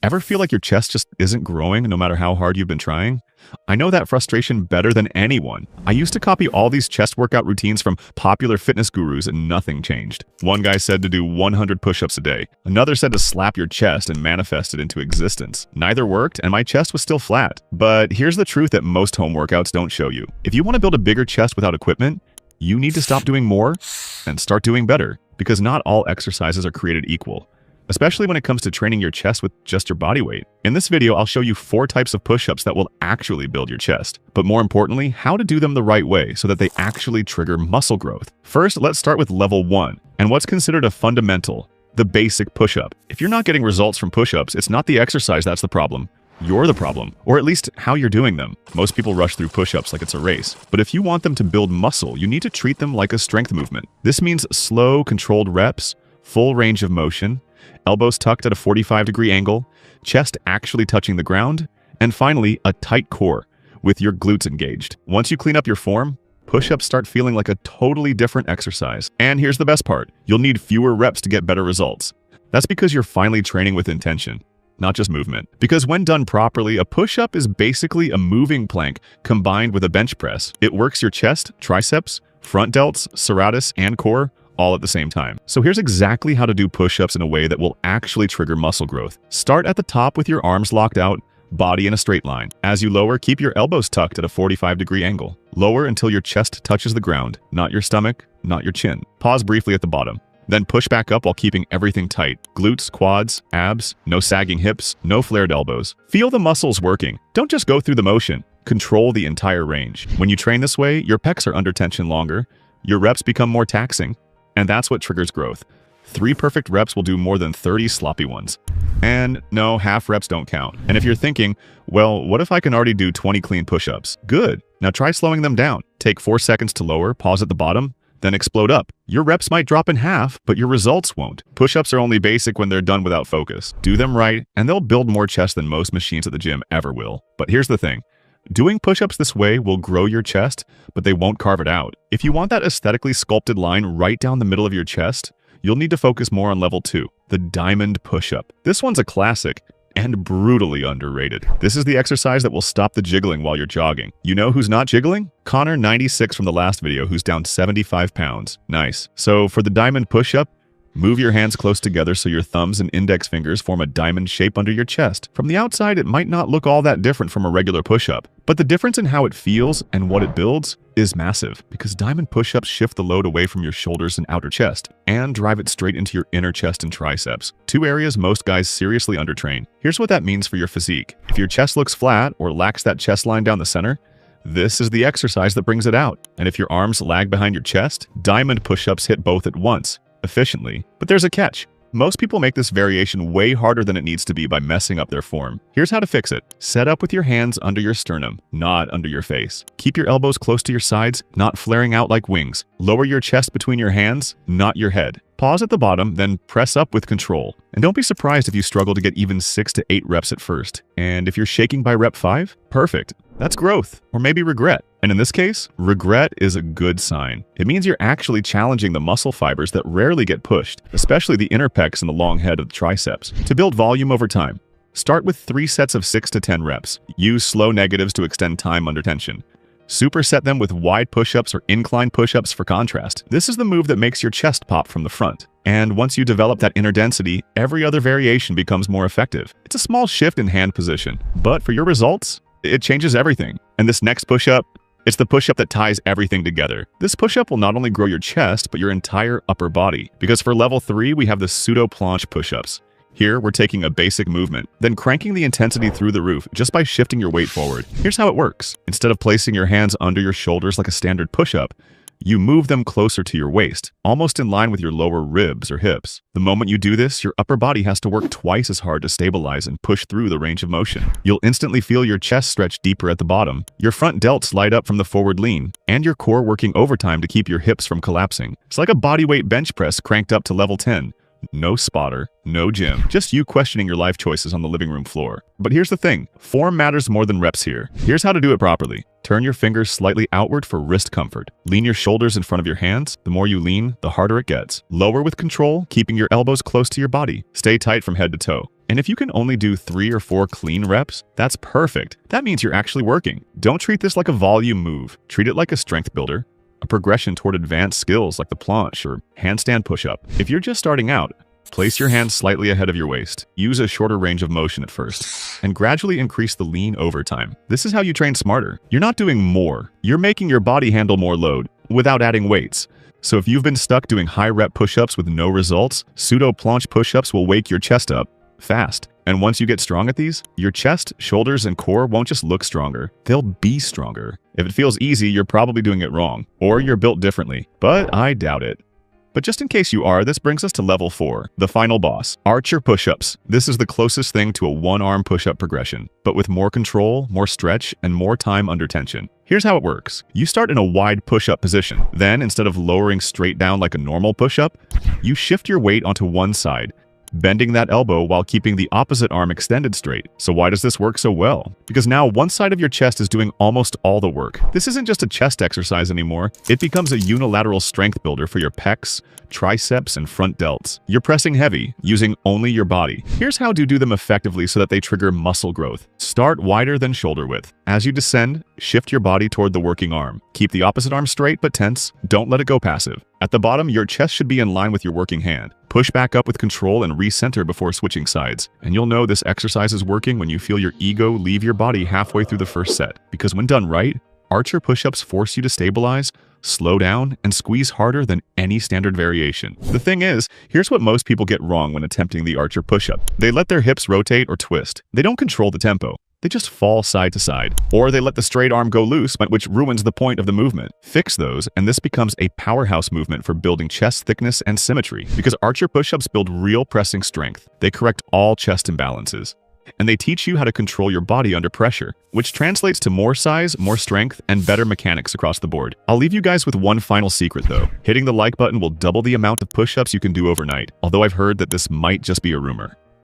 Ever feel like your chest just isn't growing no matter how hard you've been trying? I know that frustration better than anyone. I used to copy all these chest workout routines from popular fitness gurus and nothing changed. One guy said to do 100 push-ups a day. Another said to slap your chest and manifest it into existence. Neither worked and my chest was still flat. But here's the truth that most home workouts don't show you. If you want to build a bigger chest without equipment, you need to stop doing more and start doing better, because not all exercises are created equal, especially when it comes to training your chest with just your body weight. In this video, I'll show you 4 types of push-ups that will actually build your chest, but more importantly, how to do them the right way so that they actually trigger muscle growth. First, let's start with level 1, and what's considered a fundamental, the basic push-up. If you're not getting results from push-ups, it's not the exercise that's the problem. You're the problem, or at least how you're doing them. Most people rush through push-ups like it's a race, but if you want them to build muscle, you need to treat them like a strength movement. This means slow, controlled reps, full range of motion, elbows tucked at a 45-degree angle, chest actually touching the ground, and finally, a tight core with your glutes engaged. Once you clean up your form, push-ups start feeling like a totally different exercise. And here's the best part. You'll need fewer reps to get better results. That's because you're finally training with intention, not just movement. Because when done properly, a push-up is basically a moving plank combined with a bench press. It works your chest, triceps, front delts, serratus, and core all at the same time. So here's exactly how to do push-ups in a way that will actually trigger muscle growth. Start at the top with your arms locked out, body in a straight line. As you lower, keep your elbows tucked at a 45-degree angle. Lower until your chest touches the ground, not your stomach, not your chin. Pause briefly at the bottom. Then push back up while keeping everything tight. Glutes, quads, abs, no sagging hips, no flared elbows. Feel the muscles working. Don't just go through the motion. Control the entire range. When you train this way, your pecs are under tension longer, your reps become more taxing, and that's what triggers growth. 3 perfect reps will do more than 30 sloppy ones. And no, half reps don't count. And if you're thinking, well, what if I can already do 20 clean push-ups? Good. Now try slowing them down. Take 4 seconds to lower, pause at the bottom, then explode up. Your reps might drop in half, but your results won't. Push-ups are only basic when they're done without focus. Do them right, and they'll build more chest than most machines at the gym ever will. But here's the thing. Doing push-ups this way will grow your chest, but they won't carve it out. If you want that aesthetically sculpted line right down the middle of your chest, you'll need to focus more on level 2, the diamond push-up. This one's a classic and brutally underrated. This is the exercise that will stop the jiggling while you're jogging. You know who's not jiggling? Connor 96 from the last video, who's down 75 pounds. Nice. So for the diamond push-up, move your hands close together so your thumbs and index fingers form a diamond shape under your chest. From the outside, it might not look all that different from a regular push-up, but the difference in how it feels and what it builds is massive, because diamond push-ups shift the load away from your shoulders and outer chest and drive it straight into your inner chest and triceps, 2 areas most guys seriously undertrain. Here's what that means for your physique. If your chest looks flat or lacks that chest line down the center, this is the exercise that brings it out. And if your arms lag behind your chest, diamond push-ups hit both at once, efficiently. But there's a catch. Most people make this variation way harder than it needs to be by messing up their form. Here's how to fix it. Set up with your hands under your sternum, not under your face. Keep your elbows close to your sides, not flaring out like wings. Lower your chest between your hands, not your head. Pause at the bottom, then press up with control. And don't be surprised if you struggle to get even 6 to 8 reps at first. And if you're shaking by rep 5, perfect. That's growth, or maybe regret. And in this case, regret is a good sign. It means you're actually challenging the muscle fibers that rarely get pushed, especially the inner pecs and the long head of the triceps. To build volume over time, start with 3 sets of 6 to 10 reps. Use slow negatives to extend time under tension. Superset them with wide push-ups or incline push-ups for contrast. This is the move that makes your chest pop from the front. And once you develop that inner density, every other variation becomes more effective. It's a small shift in hand position, but for your results, it changes everything. And this next push-up, it's the push-up that ties everything together. This push-up will not only grow your chest, but your entire upper body. Because for level 3, we have the pseudo planche push-ups. Here, we're taking a basic movement, then cranking the intensity through the roof just by shifting your weight forward. Here's how it works. Instead of placing your hands under your shoulders like a standard push-up, you move them closer to your waist, almost in line with your lower ribs or hips. The moment you do this, your upper body has to work twice as hard to stabilize and push through the range of motion. You'll instantly feel your chest stretch deeper at the bottom, your front delts light up from the forward lean, and your core working overtime to keep your hips from collapsing. It's like a bodyweight bench press cranked up to level 10. No spotter, no gym, just you questioning your life choices on the living room floor. But here's the thing, form matters more than reps here. Here's how to do it properly. Turn your fingers slightly outward for wrist comfort. Lean your shoulders in front of your hands. The more you lean, the harder it gets. Lower with control, keeping your elbows close to your body. Stay tight from head to toe. And if you can only do 3 or 4 clean reps, that's perfect. That means you're actually working. Don't treat this like a volume move. Treat it like a strength builder, a progression toward advanced skills like the planche or handstand push-up. If you're just starting out, place your hands slightly ahead of your waist. Use a shorter range of motion at first, and gradually increase the lean over time. This is how you train smarter. You're not doing more. You're making your body handle more load without adding weights. So if you've been stuck doing high-rep push-ups with no results, pseudo planche push-ups will wake your chest up fast. And once you get strong at these, your chest, shoulders, and core won't just look stronger, they'll be stronger. If it feels easy, you're probably doing it wrong, or you're built differently, but I doubt it. But just in case you are, this brings us to level 4, the final boss, archer push-ups. This is the closest thing to a one-arm push-up progression, but with more control, more stretch, and more time under tension. Here's how it works. You start in a wide push-up position. Then, instead of lowering straight down like a normal push-up, you shift your weight onto one side, bending that elbow while keeping the opposite arm extended straight. So why does this work so well? Because now one side of your chest is doing almost all the work. This isn't just a chest exercise anymore. It becomes a unilateral strength builder for your pecs, triceps, and front delts. You're pressing heavy, using only your body. Here's how to do them effectively so that they trigger muscle growth. Start wider than shoulder width. As you descend, shift your body toward the working arm. Keep the opposite arm straight but tense. Don't let it go passive. At the bottom, your chest should be in line with your working hand. Push back up with control and recenter before switching sides. And you'll know this exercise is working when you feel your ego leave your body halfway through the first set. Because when done right, archer push-ups force you to stabilize, slow down, and squeeze harder than any standard variation. The thing is, here's what most people get wrong when attempting the archer push-up. They let their hips rotate or twist. They don't control the tempo. They just fall side to side. Or they let the straight arm go loose, which ruins the point of the movement. Fix those, and this becomes a powerhouse movement for building chest thickness and symmetry. Because archer push-ups build real pressing strength. They correct all chest imbalances. And they teach you how to control your body under pressure, which translates to more size, more strength, and better mechanics across the board. I'll leave you guys with one final secret though. Hitting the like button will double the amount of push-ups you can do overnight, although I've heard that this might just be a rumor.